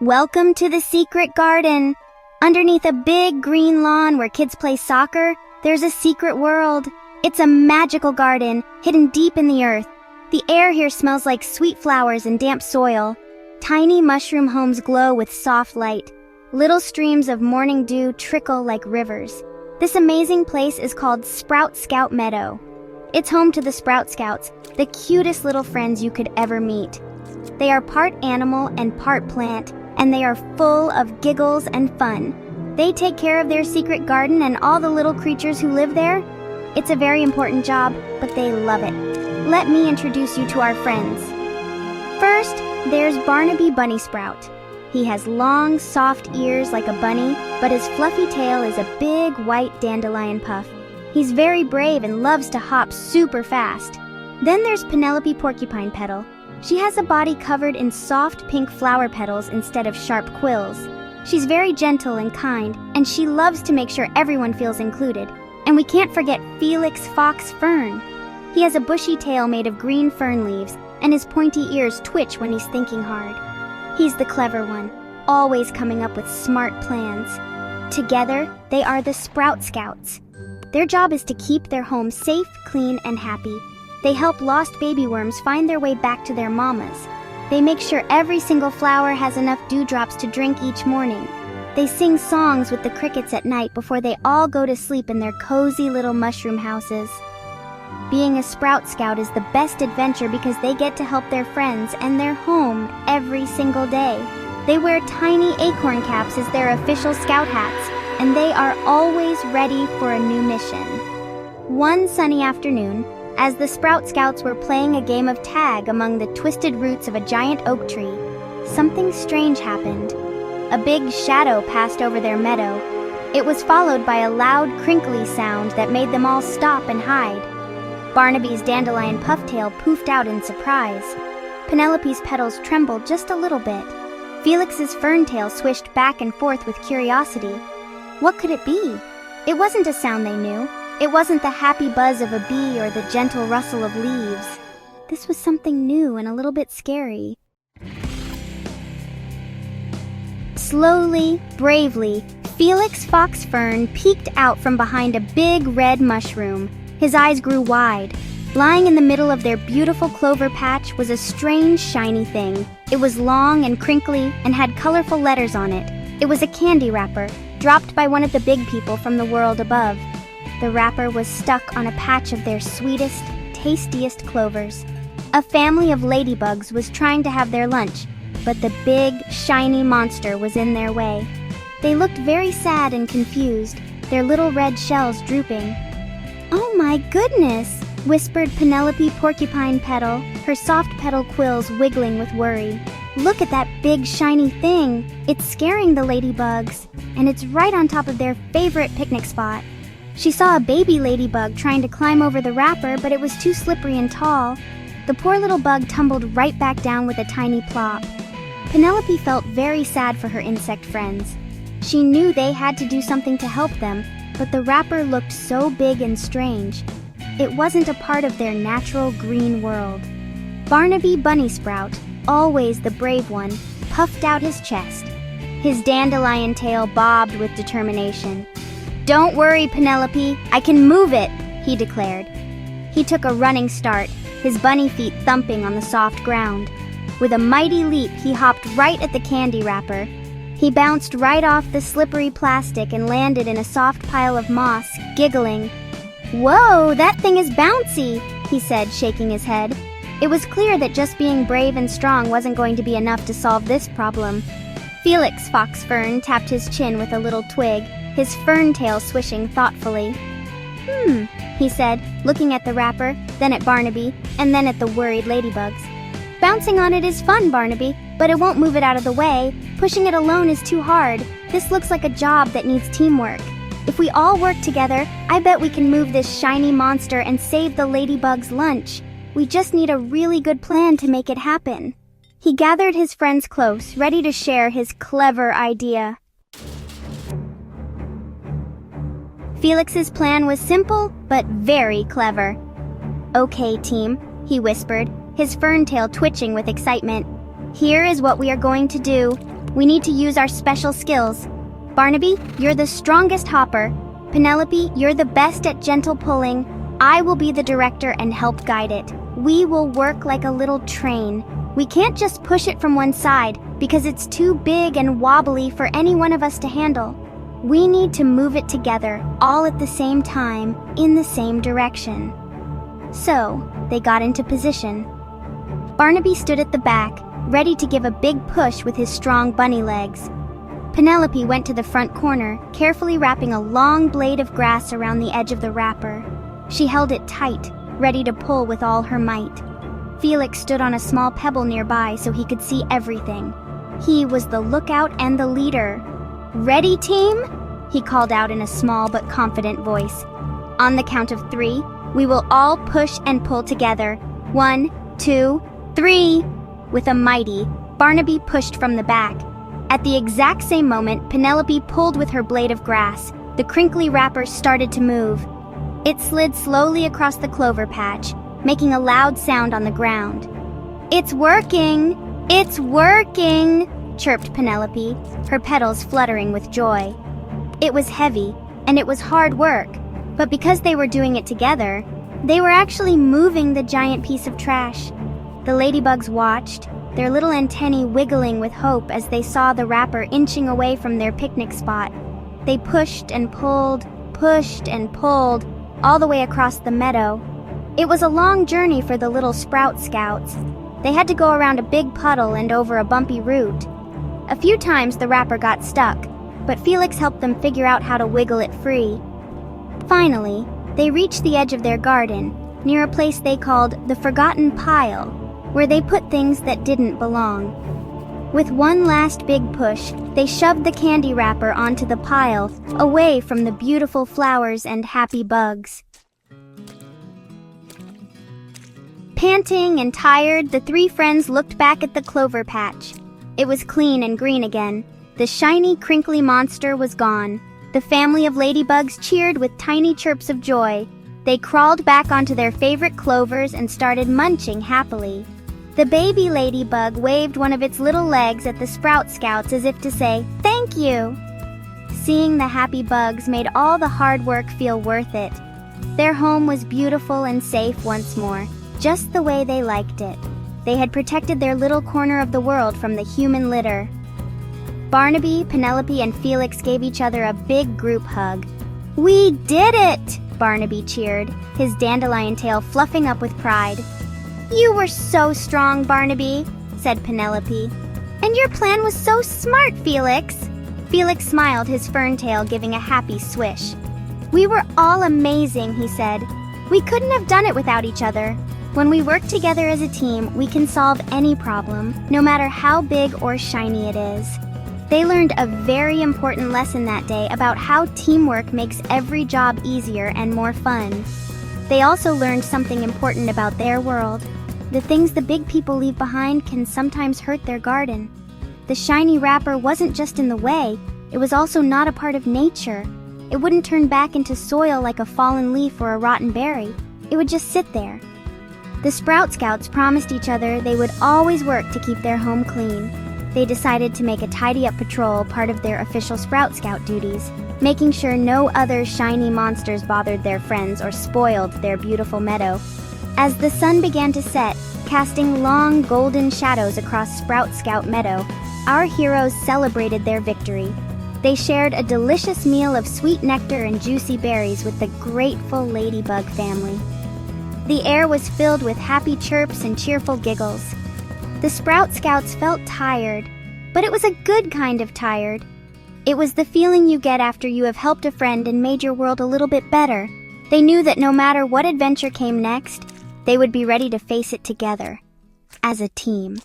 Welcome to the secret garden. Underneath a big green lawn where kids play soccer, there's a secret world. It's a magical garden, hidden deep in the earth. The air here smells like sweet flowers and damp soil. Tiny mushroom homes glow with soft light. Little streams of morning dew trickle like rivers. This amazing place is called Sprout Scout Meadow. It's home to the Sprout Scouts, the cutest little friends you could ever meet. They are part animal and part plant, and they are full of giggles and fun. They take care of their secret garden and all the little creatures who live there. It's a very important job, but they love it. Let me introduce you to our friends. First, there's Barnaby Bunny Sprout. He has long, soft ears like a bunny, but his fluffy tail is a big, white dandelion puff. He's very brave and loves to hop super fast. Then there's Penelope Porcupine Petal. She has a body covered in soft pink flower petals instead of sharp quills. She's very gentle and kind, and she loves to make sure everyone feels included. And we can't forget Felix Fox Fern. He has a bushy tail made of green fern leaves, and his pointy ears twitch when he's thinking hard. He's the clever one, always coming up with smart plans. Together, they are the Sprout Scouts. Their job is to keep their home safe, clean, and happy. They help lost baby worms find their way back to their mamas. They make sure every single flower has enough dewdrops to drink each morning. They sing songs with the crickets at night before they all go to sleep in their cozy little mushroom houses. Being a Sprout Scout is the best adventure because they get to help their friends and their home every single day. They wear tiny acorn caps as their official scout hats, and they are always ready for a new mission. One sunny afternoon, as the Sprout Scouts were playing a game of tag among the twisted roots of a giant oak tree, something strange happened. A big shadow passed over their meadow. It was followed by a loud, crinkly sound that made them all stop and hide. Barnaby's dandelion pufftail poofed out in surprise. Penelope's petals trembled just a little bit. Felix's ferntail swished back and forth with curiosity. What could it be? It wasn't a sound they knew. It wasn't the happy buzz of a bee or the gentle rustle of leaves. This was something new and a little bit scary. Slowly, bravely, Felix Fox Fern peeked out from behind a big red mushroom. His eyes grew wide. Lying in the middle of their beautiful clover patch was a strange, shiny thing. It was long and crinkly and had colorful letters on it. It was a candy wrapper, dropped by one of the big people from the world above. The wrapper was stuck on a patch of their sweetest, tastiest clovers. A family of ladybugs was trying to have their lunch, but the big, shiny monster was in their way. They looked very sad and confused, their little red shells drooping. "Oh my goodness," whispered Penelope Porcupine Petal, her soft petal quills wiggling with worry. "Look at that big shiny thing. It's scaring the ladybugs, and it's right on top of their favorite picnic spot." She saw a baby ladybug trying to climb over the wrapper, but it was too slippery and tall. The poor little bug tumbled right back down with a tiny plop. Penelope felt very sad for her insect friends. She knew they had to do something to help them, but the wrapper looked so big and strange. It wasn't a part of their natural green world. Barnaby Bunny Sprout, always the brave one, puffed out his chest. His dandelion tail bobbed with determination. "Don't worry, Penelope, I can move it," he declared. He took a running start, his bunny feet thumping on the soft ground. With a mighty leap, he hopped right at the candy wrapper. He bounced right off the slippery plastic and landed in a soft pile of moss, giggling. "Whoa, that thing is bouncy," he said, shaking his head. It was clear that just being brave and strong wasn't going to be enough to solve this problem. Felix Fox Fern tapped his chin with a little twig, his fern tail swishing thoughtfully. He said, looking at the wrapper, then at Barnaby, and then at the worried ladybugs. "Bouncing on it is fun, Barnaby, but it won't move it out of the way. Pushing it alone is too hard. This looks like a job that needs teamwork. If we all work together, I bet we can move this shiny monster and save the ladybug's lunch. We just need a really good plan to make it happen." He gathered his friends close, ready to share his clever idea. Felix's plan was simple, but very clever. "Okay, team," he whispered, his fern tail twitching with excitement. "Here is what we are going to do. We need to use our special skills. Barnaby, you're the strongest hopper. Penelope, you're the best at gentle pulling. I will be the director and help guide it. We will work like a little train. We can't just push it from one side because it's too big and wobbly for any one of us to handle. We need to move it together, all at the same time, in the same direction. So, they got into position. Barnaby stood at the back, ready to give a big push with his strong bunny legs. Penelope went to the front corner, carefully wrapping a long blade of grass around the edge of the wrapper. She held it tight, ready to pull with all her might. Felix stood on a small pebble nearby so he could see everything. He was the lookout and the leader. "Ready, team?" he called out in a small but confident voice. "On the count of 3, we will all push and pull together. 1, 2, 3. With a mighty, Barnaby pushed from the back. At the exact same moment, Penelope pulled with her blade of grass. The crinkly wrapper started to move. It slid slowly across the clover patch, making a loud sound on the ground. "It's working! It's working!" chirped Penelope, her petals fluttering with joy. It was heavy, and it was hard work, but because they were doing it together, they were actually moving the giant piece of trash. The ladybugs watched, their little antennae wiggling with hope as they saw the wrapper inching away from their picnic spot. They pushed and pulled, all the way across the meadow. It was a long journey for the little Sprout Scouts. They had to go around a big puddle and over a bumpy route. A few times the wrapper got stuck, but Felix helped them figure out how to wiggle it free. Finally, they reached the edge of their garden, near a place they called the Forgotten Pile, where they put things that didn't belong. With one last big push, they shoved the candy wrapper onto the pile, away from the beautiful flowers and happy bugs. Panting and tired, the 3 friends looked back at the clover patch. It was clean and green again. The shiny, crinkly monster was gone. The family of ladybugs cheered with tiny chirps of joy. They crawled back onto their favorite clovers and started munching happily. The baby ladybug waved one of its little legs at the Sprout Scouts as if to say, "Thank you!" Seeing the happy bugs made all the hard work feel worth it. Their home was beautiful and safe once more, just the way they liked it. They had protected their little corner of the world from the human litter. Barnaby, Penelope, and Felix gave each other a big group hug. "We did it!" Barnaby cheered, his dandelion tail fluffing up with pride. "You were so strong, Barnaby," said Penelope. "And your plan was so smart, Felix." Felix smiled, his fern tail giving a happy swish. "We were all amazing," he said. "We couldn't have done it without each other. When we work together as a team, we can solve any problem, no matter how big or shiny it is." They learned a very important lesson that day about how teamwork makes every job easier and more fun. They also learned something important about their world. The things the big people leave behind can sometimes hurt their garden. The shiny wrapper wasn't just in the way, it was also not a part of nature. It wouldn't turn back into soil like a fallen leaf or a rotten berry. It would just sit there. The Sprout Scouts promised each other they would always work to keep their home clean. They decided to make a tidy-up patrol part of their official Sprout Scout duties, making sure no other shiny monsters bothered their friends or spoiled their beautiful meadow. As the sun began to set, casting long golden shadows across Sprout Scout Meadow, our heroes celebrated their victory. They shared a delicious meal of sweet nectar and juicy berries with the grateful ladybug family. The air was filled with happy chirps and cheerful giggles. The Sprout Scouts felt tired, but it was a good kind of tired. It was the feeling you get after you have helped a friend and made your world a little bit better. They knew that no matter what adventure came next, they would be ready to face it together, as a team.